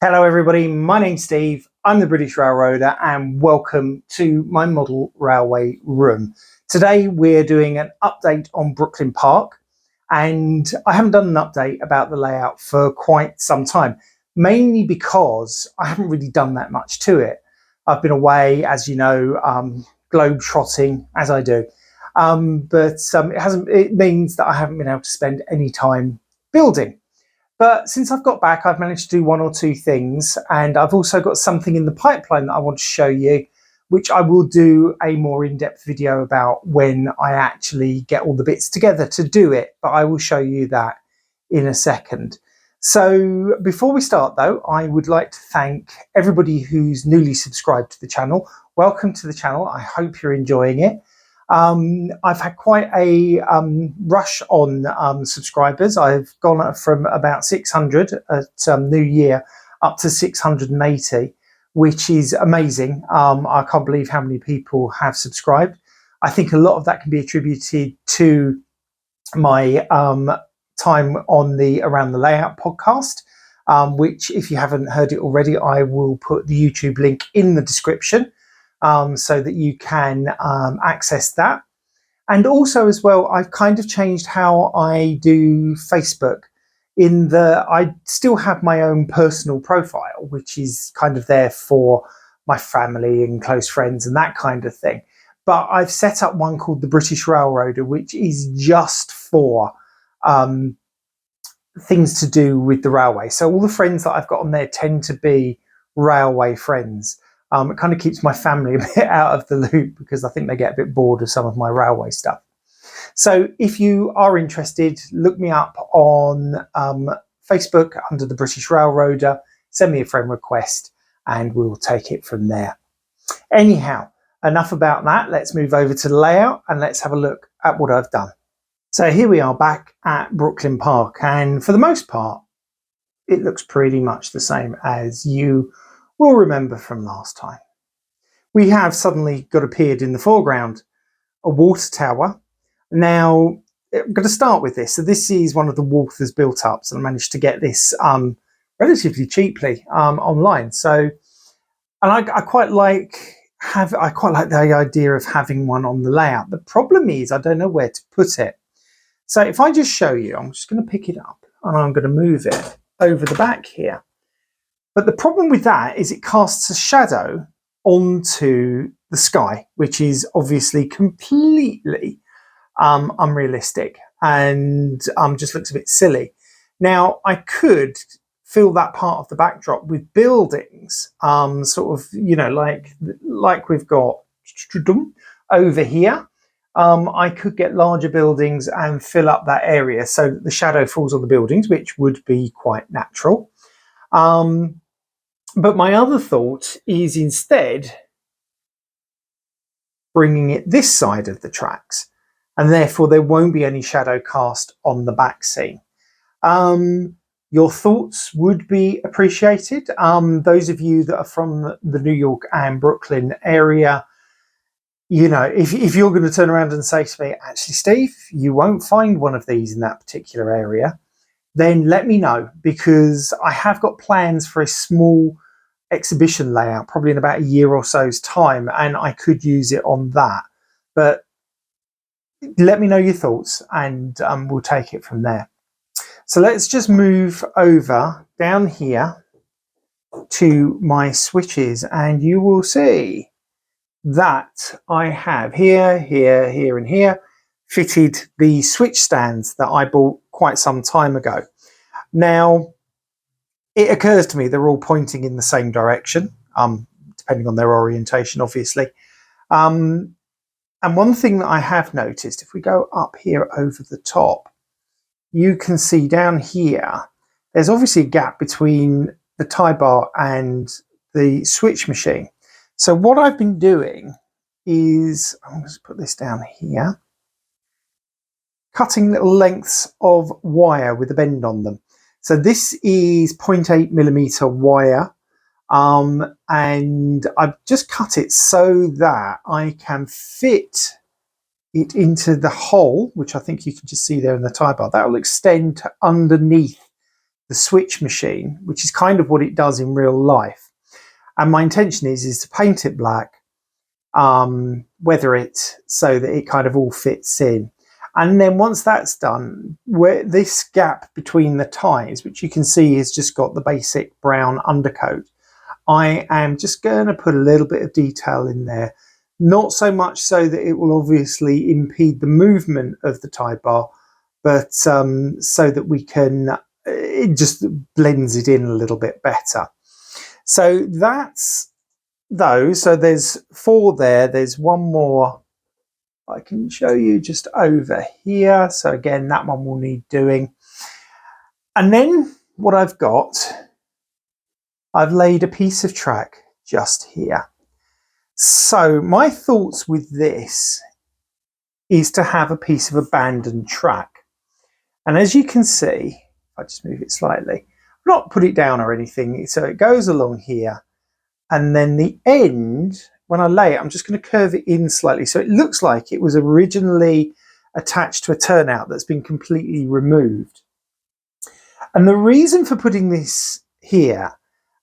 Hello everybody, my name's Steve, I'm the British Railroader and welcome to my model railway room. Today we're doing an update on Brooklyn Park, and I haven't done an update about the layout for quite some time, mainly because I haven't really done that much to it. I've been away, as you know, globe trotting as I do, but it means that I haven't been able to spend any time building. But since I've got back, I've managed to do one or two things, and I've also got something in the pipeline that I want to show you, which I will do a more in-depth video about when I actually get all the bits together to do it, but I will show you that in a second. So before we start though, I would like to thank everybody who's newly subscribed to the channel. Welcome to the channel, I hope you're enjoying it. I've had quite a rush on subscribers. I've gone from about 600 at New Year up to 680, which is amazing. I can't believe how many people have subscribed. I think a lot of that can be attributed to my time on the Around the Layout podcast, which, if you haven't heard it already, I will put the YouTube link in the description. So that you can access that. And also as well, I've kind of changed how I do Facebook, in that I still have my own personal profile, which is kind of there for my family and close friends and that kind of thing. But I've set up one called the British Railroader, which is just for things to do with the railway. So all the friends that I've got on there tend to be railway friends. It kind of keeps my family a bit out of the loop because I think they get a bit bored of some of my railway stuff. So if you are interested, look me up on Facebook under the British Railroader, send me a friend request and we'll take it from there. Anyhow, enough about that. Let's move over to the layout and let's have a look at what I've done. So here we are back at Brooklyn Park, and for the most part, it looks pretty much the same as you will remember from last time. We have suddenly got appeared in the foreground a water tower. Now, I'm going to start with this. So this is one of the Walthers built-ups, and I managed to get this relatively cheaply online. So, and I quite like the idea of having one on the layout. The problem is I don't know where to put it. So if I just show you, I'm just going to pick it up and I'm going to move it over the back here. But the problem with that is it casts a shadow onto the sky, which is obviously completely unrealistic and just looks a bit silly. Now, I could fill that part of the backdrop with buildings, sort of, you know, like we've got over here. I could get larger buildings and fill up that area so that the shadow falls on the buildings, which would be quite natural. But my other thought is instead bringing it this side of the tracks, and therefore there won't be any shadow cast on the back scene. Your thoughts would be appreciated. Those of you that are from the New York and Brooklyn area, you know, if you're going to turn around and say to me, actually, Steve, you won't find one of these in that particular area, then let me know, because I have got plans for a small exhibition layout, probably in about a year or so's time, and I could use it on that. But let me know your thoughts and we'll take it from there. So let's just move over down here to my switches, and you will see that I have here, and here fitted the switch stands that I bought quite some time ago. Now, it occurs to me they're all pointing in the same direction, depending on their orientation, obviously. And one thing that I have noticed, if we go up here over the top, you can see down here, there's obviously a gap between the tie bar and the switch machine. So what I've been doing is, I'm going to put this down here, cutting little lengths of wire with a bend on them. So this is 0.8mm wire, and I've just cut it so that I can fit it into the hole, which I think you can just see there in the tie bar. That will extend to underneath the switch machine, which is kind of what it does in real life. And my intention is to paint it black, weather it so that it kind of all fits in. And then once that's done, where this gap between the ties, which you can see has just got the basic brown undercoat, I am just going to put a little bit of detail in there. Not so much so that it will obviously impede the movement of the tie bar, but so that we can, it just blends it in a little bit better. So that's those. So there's 4 there. There's one more I can show you just over here. So again, that one will need doing. And then what I've got, I've laid a piece of track just here. So my thoughts with this is to have a piece of abandoned track. And as you can see, if I just move it slightly, not put it down or anything. So it goes along here. And then the end, when I lay it, I'm just going to curve it in slightly. So it looks like it was originally attached to a turnout that's been completely removed. And the reason for putting this here,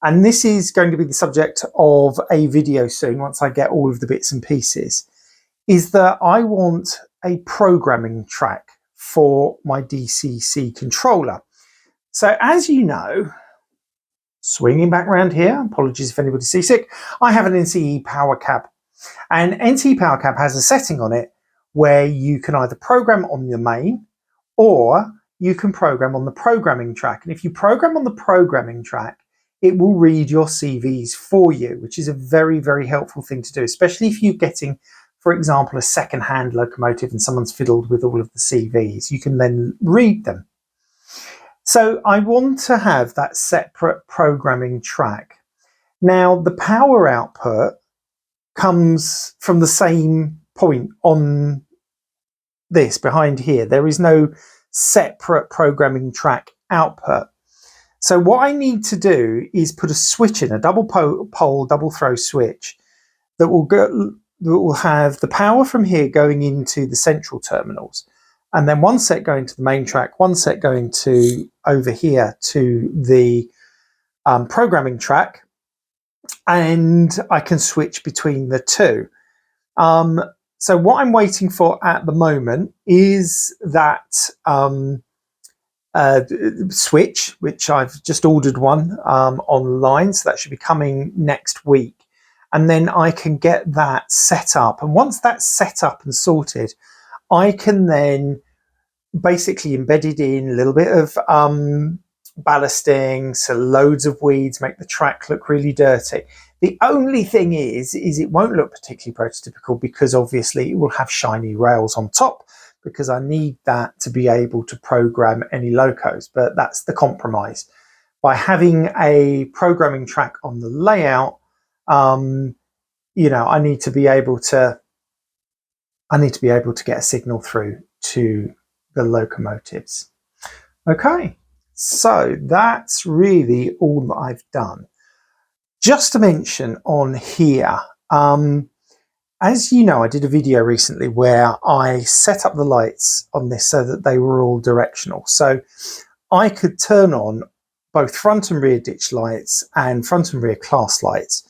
and this is going to be the subject of a video soon once I get all of the bits and pieces, is that I want a programming track for my DCC controller. So as you know, swinging back around here, apologies if anybody's seasick, I have an NCE PowerCab. And NCE PowerCab has a setting on it where you can either program on the main or you can program on the programming track. And if you program on the programming track, it will read your CVs for you, which is a very, very helpful thing to do, especially if you're getting, for example, a second-hand locomotive and someone's fiddled with all of the CVs. You can then read them. So I want to have that separate programming track. Now, the power output comes from the same point on this behind here. There is no separate programming track output. So what I need to do is put a switch in, a double pole, double throw switch that will have the power from here going into the central terminals. And then one set going to the main track, one set going to over here to the programming track. And I can switch between the two. So what I'm waiting for at the moment is that switch, which I've just ordered one online. So that should be coming next week. And then I can get that set up. And once that's set up and sorted, I can then basically embed it in a little bit of ballasting, so loads of weeds, make the track look really dirty. The only thing is it won't look particularly prototypical because obviously it will have shiny rails on top because I need that to be able to program any locos, but that's the compromise. By having a programming track on the layout, you know, I need to be able to get a signal through to the locomotives. Okay, so that's really all that I've done. Just to mention on here, as you know, I did a video recently where I set up the lights on this so that they were all directional. So I could turn on both front and rear ditch lights and front and rear class lights,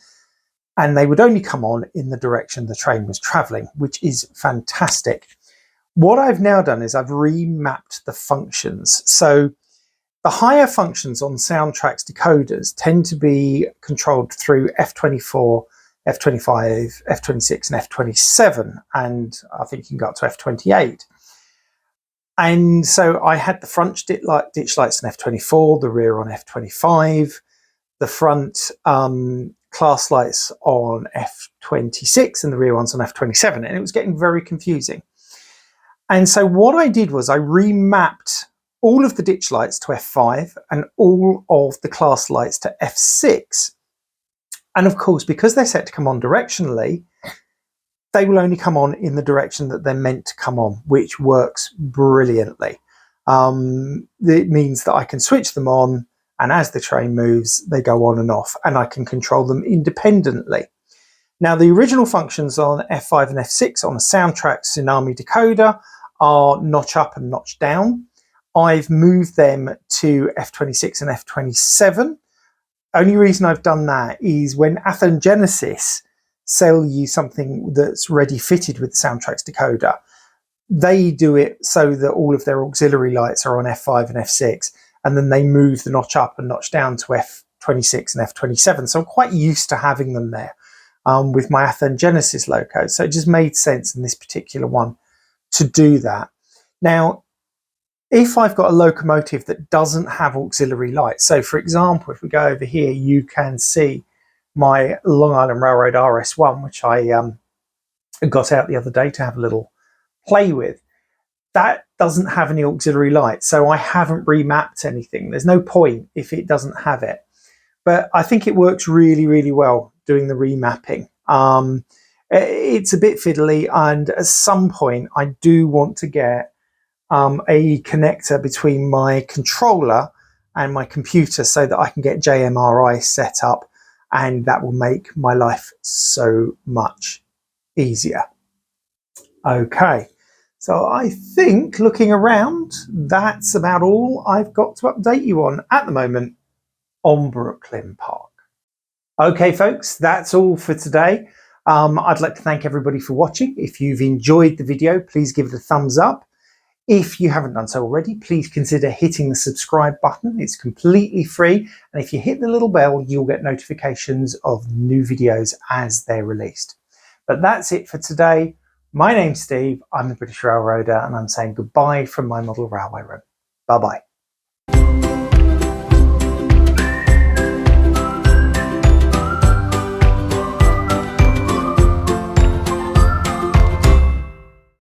and they would only come on in the direction the train was traveling, which is fantastic. What I've now done is I've remapped the functions. So the higher functions on Soundtrack's decoders tend to be controlled through F24, F25, F26 and F27, and I think you can go up to F28. And so I had the front ditch lights on F24, the rear on F25, the front class lights on F26 and the rear ones on F27, and it was getting very confusing. And so what I did was I remapped all of the ditch lights to F5 and all of the class lights to F6. And of course, because they're set to come on directionally, they will only come on in the direction that they're meant to come on, which works brilliantly. It means that I can switch them on, and as the train moves, they go on and off, and I can control them independently. Now, the original functions on F5 and F6 on a Soundtrack Tsunami decoder are notch up and notch down. I've moved them to F26 and F27. Only reason I've done that is when Athearn Genesis sell you something that's ready fitted with the Soundtracks decoder, they do it so that all of their auxiliary lights are on F5 and F6, and then they move the notch up and notch down to F26 and F27. So I'm quite used to having them there with my Athearn Genesis loco. So it just made sense in this particular one to do that. Now, if I've got a locomotive that doesn't have auxiliary lights, so for example, if we go over here, you can see my Long Island Railroad RS1, which I got out the other day to have a little play with. That doesn't have any auxiliary lights, so I haven't remapped anything. There's no point if it doesn't have it. But I think it works really, really well doing the remapping. It's a bit fiddly, and at some point I do want to get a connector between my controller and my computer so that I can get JMRI set up, and that will make my life so much easier. Okay, so I think looking around, that's about all I've got to update you on at the moment on Brooklyn Park. Okay folks, that's all for today. I'd like to thank everybody for watching. If you've enjoyed the video, please give it a thumbs up. If you haven't done so already, please consider hitting the subscribe button. It's completely free. And if you hit the little bell, you'll get notifications of new videos as they're released. But that's it for today. My name's Steve, I'm the British Railroader, and I'm saying goodbye from my model railway room. Bye-bye.